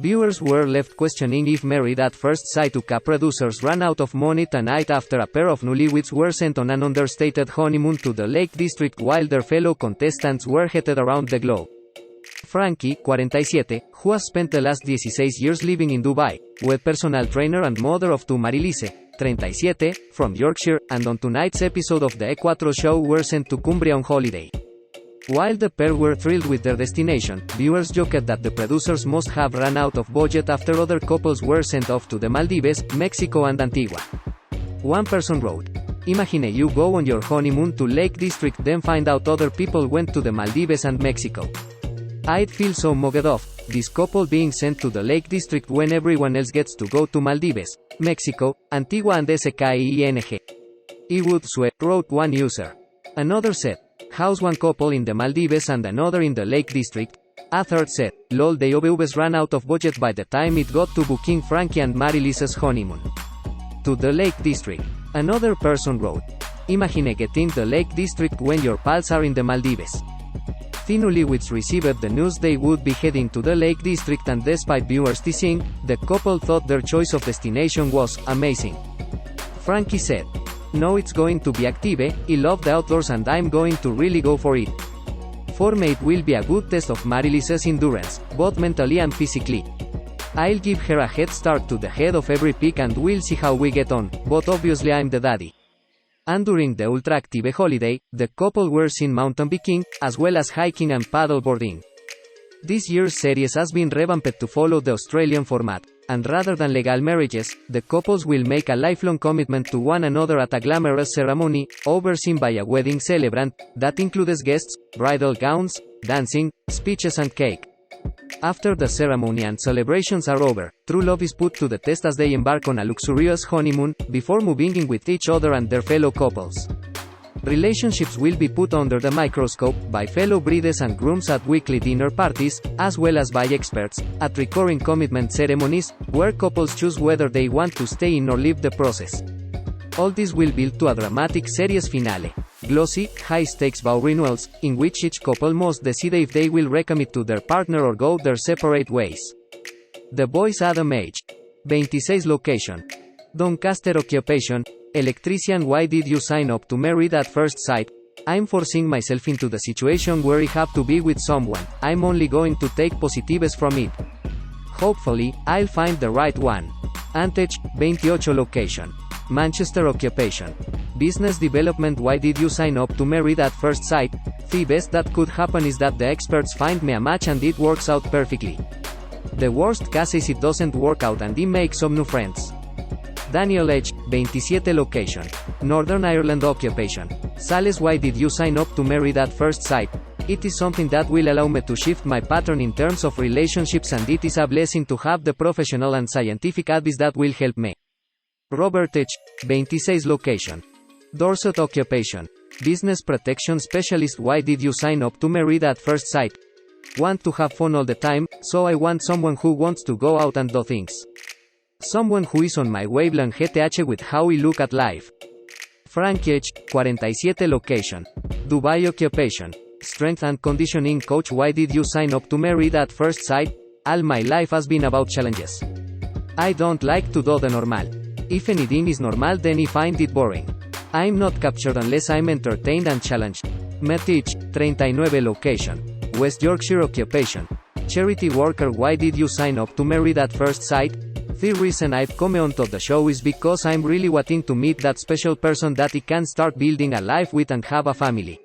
Viewers were left questioning if Married at First Sight UK producers ran out of money tonight after a pair of newlyweds were sent on an understated honeymoon to the Lake District while their fellow contestants were headed around the globe. Franky, 47, who has spent the last 16 years living in Dubai, was personal trainer and mother of two Marilyse, 37, from Yorkshire, and on tonight's episode of the R.O.S.A show were sent to Cumbria on holiday. While the pair were thrilled with their destination, viewers joked that the producers must have run out of budget after other couples were sent off to the Maldives, Mexico and Antigua. One person wrote, "Imagine you go on your honeymoon to Lake District then find out other people went to the Maldives and Mexico. I'd feel so mugged off, this couple being sent to the Lake District when everyone else gets to go to Maldives, Mexico, Antigua and SKIENG. I would swear," wrote one user. Another said, "How's one couple in the Maldives and another in the Lake District?" A third said, "Lol, the OBVs ran out of budget by the time it got to booking Franky and Marilyse's honeymoon to the Lake District." Another person wrote, "Imagine getting the Lake District when your pals are in the Maldives." The newlyweds received the news they would be heading to the Lake District and despite viewers teasing, the couple thought their choice of destination was amazing. Franky said, "No, it's going to be active, I love the outdoors and I'm going to really go for it. For me it will be a good test of Marilyse's endurance, both mentally and physically. I'll give her a head start to the head of every peak and we'll see how we get on, but obviously I'm the daddy." And during the ultra-active holiday, the couple were seen mountain biking, as well as hiking and paddleboarding. This year's series has been revamped to follow the Australian format, and rather than legal marriages, the couples will make a lifelong commitment to one another at a glamorous ceremony, overseen by a wedding celebrant, that includes guests, bridal gowns, dancing, speeches and cake. After the ceremony and celebrations are over, true love is put to the test as they embark on a luxurious honeymoon, before moving in with each other and their fellow couples. Relationships will be put under the microscope by fellow brides and grooms at weekly dinner parties, as well as by experts, at recurring commitment ceremonies, where couples choose whether they want to stay in or leave the process. All this will build to a dramatic series finale. Glossy, high-stakes vow renewals, in which each couple must decide if they will recommit to their partner or go their separate ways. The boys Adam age. 26 location. Doncaster occupation. Electrician. Why did you sign up to Married at First Sight? I'm forcing myself into the situation where I have to be with someone. I'm only going to take positives from it. Hopefully, I'll find the right one. Antage, 28 location. Manchester occupation. Business development. Why did you sign up to Married at First Sight? The best that could happen is that the experts find me a match and it works out perfectly. The worst case is it doesn't work out and I make some new friends. Daniel H, 27 location. Northern Ireland occupation. Sales. Why did you sign up to Married at First Sight? It is something that will allow me to shift my pattern in terms of relationships and it is a blessing to have the professional and scientific advice that will help me. Robert H, 26 location. Dorset occupation. Business protection specialist. Why did you sign up to Married at First Sight? Want to have fun all the time, so I want someone who wants to go out and do things. Someone who is on my wavelength with how I look at life. Franky H, 47 location. Dubai occupation. Strength and conditioning coach. Why did you sign up to Married at First Sight? All my life has been about challenges. I don't like to do the normal. If anything is normal then I find it boring. I'm not captured unless I'm entertained and challenged. Metich, 39 location. West Yorkshire occupation. Charity worker. Why did you sign up to Married at First Sight? The reason I've come onto the show is because I'm really wanting to meet that special person that I can start building a life with and have a family.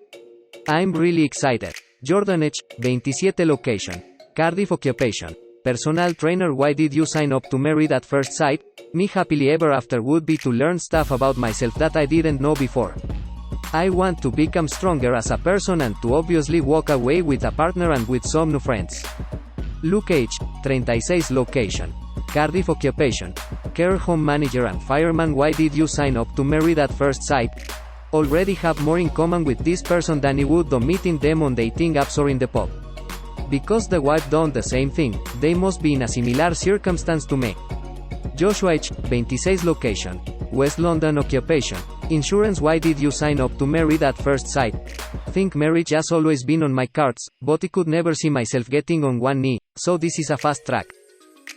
I'm really excited. Jordan H, 27 location. Cardiff occupation. Personal trainer. Why did you sign up to Married at First Sight? Me happily ever after would be to learn stuff about myself that I didn't know before. I want to become stronger as a person and to obviously walk away with a partner and with some new friends. Luke H, 36 location. Cardiff occupation. Care home manager and fireman. Why did you sign up to Married at First Sight? Already have more in common with this person than I would do meeting them on dating apps or in the pub. Because the wife done the same thing, they must be in a similar circumstance to me. Joshua H, 26 location. West London occupation. Insurance. Why did you sign up to Married at First Sight? Think marriage has always been on my cards, but I could never see myself getting on one knee, so this is a fast track.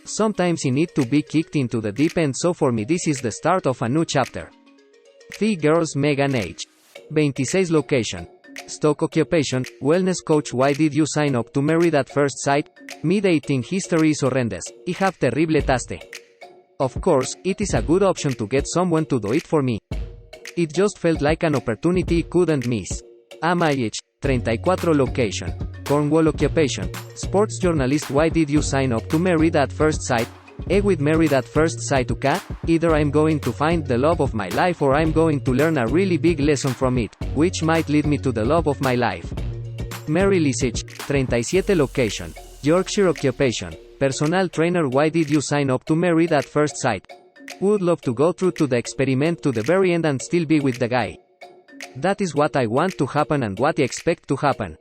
Sometimes you need to be kicked into the deep end, so for me this is the start of a new chapter. 3 girls. Megan age 26 location stock occupation wellness coach. Why did you sign up to Married at First Sight? My dating history is horrendous. I have terrible taste. Of course, it is a good option to get someone to do it for me. It just felt like an opportunity I couldn't miss. Am age 34 location Cornwall occupation sports journalist. Why did you sign up to Married at First Sight? With Married at First Sight UK, either I'm going to find the love of my life or I'm going to learn a really big lesson from it, which might lead me to the love of my life. Marilyse 37 location Yorkshire occupation personal trainer. Why did you sign up to Married at First Sight? Would love to go through to the experiment to the very end and still be with the guy. That is what I want to happen and what I expect to happen.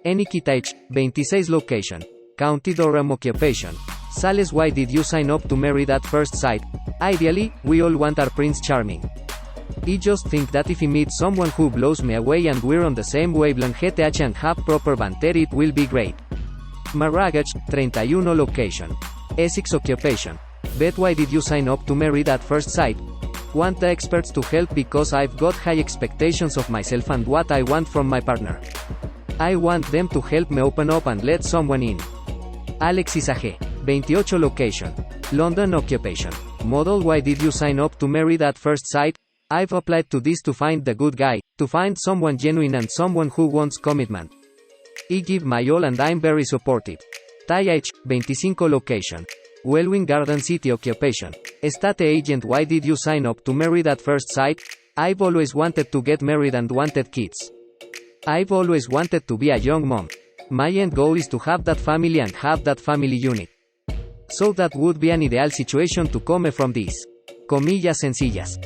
Nikita 26 location County Durham occupation Sales. Why did you sign up to Married at First Sight? Ideally, we all want our Prince Charming. I just think that if I meet someone who blows me away and we're on the same wavelength and have proper banter, it will be great. Marilyse 31 location Essex occupation Bet. Why did you sign up to Married at First Sight? Want the experts to help because I've got high expectations of myself and what I want from my partner. I want them to help me open up and let someone in. Alexis AG 28 location London occupation model. Why did you sign up to Married at First Sight? I've applied to this to find the good guy, to find someone genuine and someone who wants commitment. I give my all and I'm very supportive. TH 25 location Welwyn Garden City occupation estate agent. Why did you sign up to Married at First Sight? I've always wanted to get married and wanted kids. I've always wanted to be a young mom. My end goal is to have that family and have that family unit. So that would be an ideal situation to come from this. Comillas sencillas.